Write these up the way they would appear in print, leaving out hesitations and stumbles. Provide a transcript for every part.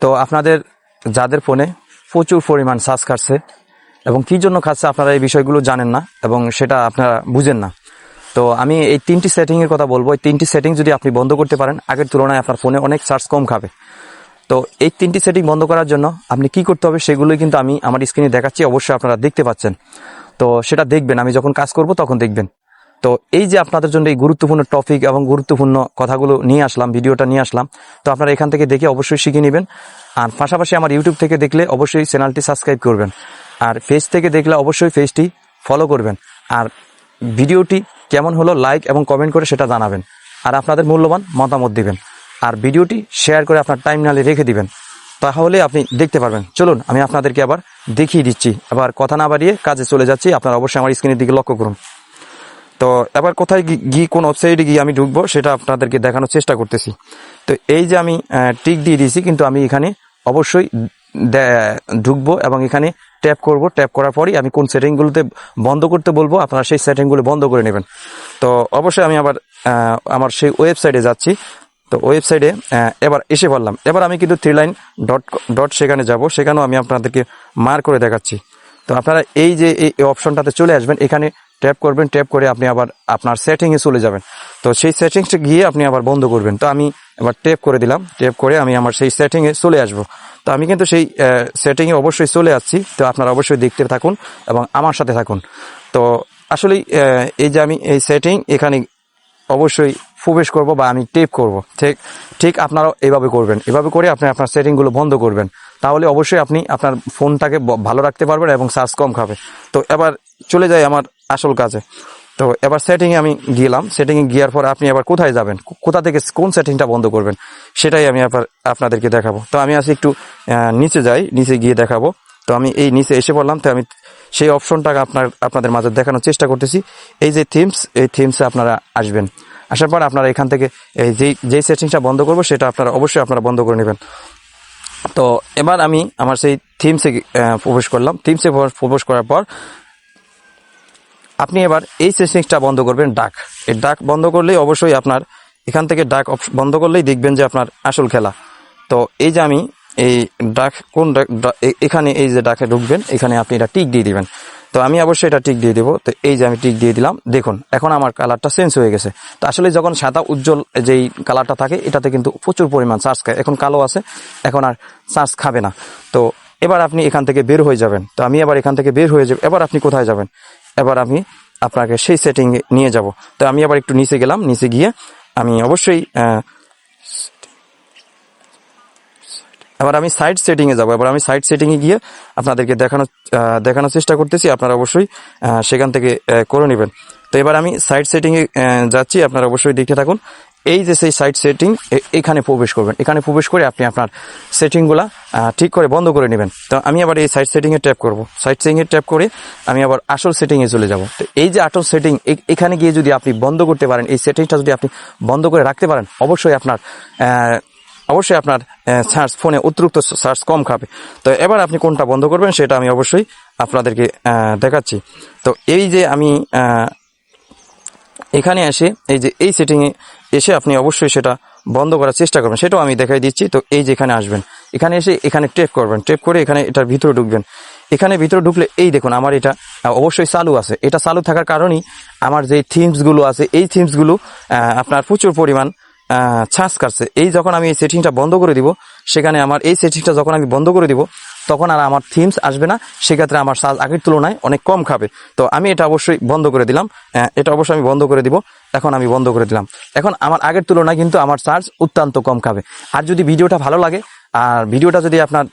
তো আপনাদের যাদের ফোনে প্রচুর পরিমাণ সার্চ খাচ্ছে এবং কি জন্য খাচ্ছে আপনারা এই বিষয়গুলো জানেন না এবং সেটা আপনারা বুঝেন না। তো আমি এই 3টি সেটিংয়ের কথা বলবো। এই 3টি সেটিং যদি আপনি বন্ধ করতে পারেন, আগের তুলনায় আপনার ফোনে অনেক সার্চ কম খাবে। তো এই 3টি সেটিং বন্ধ করার জন্য আপনি কি করতে হবে সেগুলোই কিন্তু আমি আমার স্ক্রিনে দেখাচ্ছি, অবশ্যই আপনারা দেখতে পাচ্ছেন। তো সেটা দেখবেন, আমি যখন কাজ করব তখন দেখবেন। তো এই যে আপনাদের জন্য এই গুরুত্বপূর্ণ টপিক এবং গুরুত্বপূর্ণ কথাগুলো নিয়ে আসলাম, ভিডিওটা নিয়ে আসলাম, তো আপনারা এখান থেকে দেখে অবশ্যই শিখে নেবেন। আর পাশাপাশি আমার ইউটিউব থেকে দেখলে অবশ্যই চ্যানেলটি সাবস্ক্রাইব করবেন, আর পেজ থেকে দেখলে অবশ্যই পেজটি ফলো করবেন। আর ভিডিওটি কেমন হলো লাইক এবং কমেন্ট করে সেটা জানাবেন, আর আপনাদের মূল্যবান মতামত দিবেন। আর ভিডিওটি শেয়ার করে আপনার টাইমলাইনে রেখে দিবেন, তাহলে আপনি দেখতে পারবেন। চলুন আমি আপনাদেরকে আবার দেখিয়ে দিচ্ছি। আবার কথা না বাড়িয়ে কাজে চলে যাচ্ছি, আপনারা অবশ্যই আমার স্ক্রিনের দিকে লক্ষ্য করুন। তো এবার কোথায় গিয়ে কোন ওয়েবসাইটে গিয়ে আমি ঢুকবো সেটা আপনাদেরকে দেখানোর চেষ্টা করতেছি। তো এই যে আমি টিক দিয়ে দিয়েছি, কিন্তু আমি এখানে অবশ্যই ঢুকবো এবং এখানে ট্যাপ করব। ট্যাপ করার পরই আমি কোন সেটিংগুলোতে বন্ধ করতে বলবো আপনারা সেই সেটিংগুলো বন্ধ করে নেবেন। তো অবশ্যই আমি আবার আমার সেই ওয়েবসাইটে যাচ্ছি। তো ওয়েবসাইটে এবার এসে বললাম, এবার আমি কিন্তু 3line.dot সেখানে যাব, সেখানেও আমি আপনাদেরকে মার্ক করে দেখাচ্ছি। তো আপনারা এই যে এই অপশনটাতে চলে আসবেন, এখানে ট্যাপ করবেন। ট্যাপ করে আপনি আবার আপনার সেটিংয়ে চলে যাবেন। তো সেই সেটিংসটা গিয়ে আপনি আবার বন্ধ করবেন। তো আমি এবার ট্যাপ করে দিলাম। ট্যাপ করে আমি আমার সেই সেটিংয়ে চলে আসব। তো আমি কিন্তু সেই সেটিংয়ে অবশ্যই চলে আসছি। তো আপনারা অবশ্যই দেখতে থাকুন এবং আমার সাথে থাকুন। তো আসলে এই যে আমি এই সেটিং এখানে অবশ্যই প্রবেশ করব বা আমি টেপ করব। ঠিক আপনারাও এভাবে করবেন। এভাবে করে আপনি আপনার সেটিংগুলো বন্ধ করবেন, তাহলে অবশ্যই আপনি আপনার ফোনটাকে ভালো রাখতে পারবেন এবং চার্জ কম খাবে। তো এবার চলে যাই আমার আসল কাজে। তো এবার সেটিংয়ে আমি গেলাম। সেটিংয়ে গিয়ার পর আপনি আবার কোথায় যাবেন, কোথা থেকে কোন সেটিংটা বন্ধ করবেন সেটাই আমি আপনাদেরকে দেখাবো। তো আমি আজ একটু নিচে যাই, নিচে গিয়ে দেখাবো। তো আমি এই নিচে এসে পড়লাম। তো আমি সেই অপশনটাকে আপনাদের মাঝে দেখানোর চেষ্টা করতেছি। এই যে থিমস, এই থিমসে আপনারা আসবেন। আসার পর আপনারা এখান থেকে এই যেই সেটিংসটা বন্ধ করবো সেটা অবশ্যই আপনারা বন্ধ করে নেবেন। তো এবার আমি আমার সেই থিমসে প্রবেশ করলাম। থিমসে প্রবেশ করার পর আপনি এবার এই সেটিংসটা বন্ধ করবেন, ডাক। এই ডাক বন্ধ করলেই অবশ্যই আপনার এখান থেকে ডাক বন্ধ করলেই দেখবেন যে আপনার আসল খেলা। তো এই যে আমি এই ডাক এখানে এই যে ডাকে ঢুকবেন, এখানে আপনি এটা টিক দিয়ে দিবেন। তো আমি অবশ্যই এটা টিক দিয়ে দেবো। তো এই যে আমি টিক দিয়ে দিলাম, দেখুন এখন আমার কালারটা চেঞ্জ হয়ে গেছে। তো আসলে যখন সাদা উজ্জ্বল যেই কালারটা থাকে এটাতে কিন্তু প্রচুর পরিমাণ চার্জ খায়। এখন কালো আছে, এখন আর চার্জ খাবে না। তো এবার আপনি এখান থেকে বের হয়ে যাবেন। তো আমি এবার এখান থেকে বের হয়ে যাব। এবার আপনি কোথায় যাবেন, এবার আমি আপনাকে সেই সেটিংয়ে নিয়ে যাব। তো আমি আবার একটু নিচে গেলাম। নিচে গিয়ে আমি অবশ্যই এবার আমি সাইড সেটিংয়ে যাব। এবার আমি সাইড সেটিংয়ে গিয়ে আপনাদেরকে দেখানোর চেষ্টা করতেছি। আপনারা অবশ্যই সেখান থেকে করে নেবেন। তো এবার আমি সাইড সেটিংয়ে যাচ্ছি, আপনারা অবশ্যই দেখতে থাকুন। এই যে সেই সাইড সেটিং, এখানে প্রবেশ করবেন। এখানে প্রবেশ করে আপনি আপনার সেটিংগুলা ঠিক করে বন্ধ করে নেবেন। তো আমি আবার এই সাইড সেটিংয়ে ট্যাপ করব। সাইড সেটিংয়ে ট্যাপ করে আমি আবার আসল সেটিংয়ে চলে যাব। তো এই যে আসল সেটিং, এখানে গিয়ে যদি আপনি বন্ধ করতে পারেন, এই সেটিংটা যদি আপনি বন্ধ করে রাখতে পারেন, অবশ্যই আপনার চার্জ ফোনে অতিরিক্ত চার্জ কম খাবে। তো এবার আপনি কোনটা বন্ধ করবেন সেটা আমি অবশ্যই আপনাদেরকে দেখাচ্ছি। তো এই যে আমি এখানে এসে এই যে এই সেটিংয়ে এসে আপনি অবশ্যই সেটা বন্ধ করার চেষ্টা করবেন, সেটাও আমি দেখাই দিচ্ছি। তো এই যে এখানে আসবেন, এখানে এসে এখানে ট্যাপ করবেন। ট্যাপ করে এখানে এটার ভিতরে ঢুকবেন। এখানে ভিতরে ঢুকলে এই দেখুন আমার এটা অবশ্যই চালু আছে। এটা চালু থাকার কারণেই আমার যে থিমসগুলো আছে এই থিমসগুলো আপনার প্রচুর পরিমাণ চার্জ কাটছে। এই যখন আমি এই সেটিংটা বন্ধ করে দিব, সেখানে আমার এই সেটিংটা যখন আমি বন্ধ করে দিব তখন আর আমার থিমস আসবে না। সেক্ষেত্রে আমার চার্জ আগের তুলনায় অনেক কম খাবে। তো আমি এটা অবশ্যই বন্ধ করে দিলাম। এটা অবশ্যই আমি বন্ধ করে দিব। এখন আমি বন্ধ করে দিলাম। এখন আমার আগের তুলনায় কিন্তু আমার চার্জ অত্যন্ত কম খাবে। আর যদি ভিডিওটা ভালো লাগে আর ভিডিওটা যদি আপনার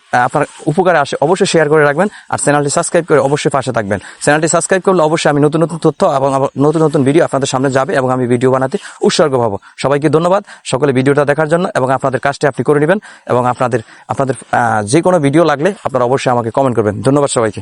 উপকারে আসে, অবশ্যই শেয়ার করে রাখবেন। আর চ্যানেলটি সাবস্ক্রাইব করে অবশ্যই পাশে থাকবেন। চ্যানেলটি সাবস্ক্রাইব করলে অবশ্যই আমি নতুন নতুন তথ্য এবং নতুন নতুন ভিডিও আপনাদের সামনে যাবে এবং আমি ভিডিও বানাতে উৎসর্গ হব। সবাইকে ধন্যবাদ সকলে ভিডিওটা দেখার জন্য, এবং আপনাদের কাজটি আপনি করে নেবেন। এবং আপনাদের যে কোনো ভিডিও লাগলে আপনারা অবশ্যই আমাকে কমেন্ট করবেন। ধন্যবাদ সবাইকে।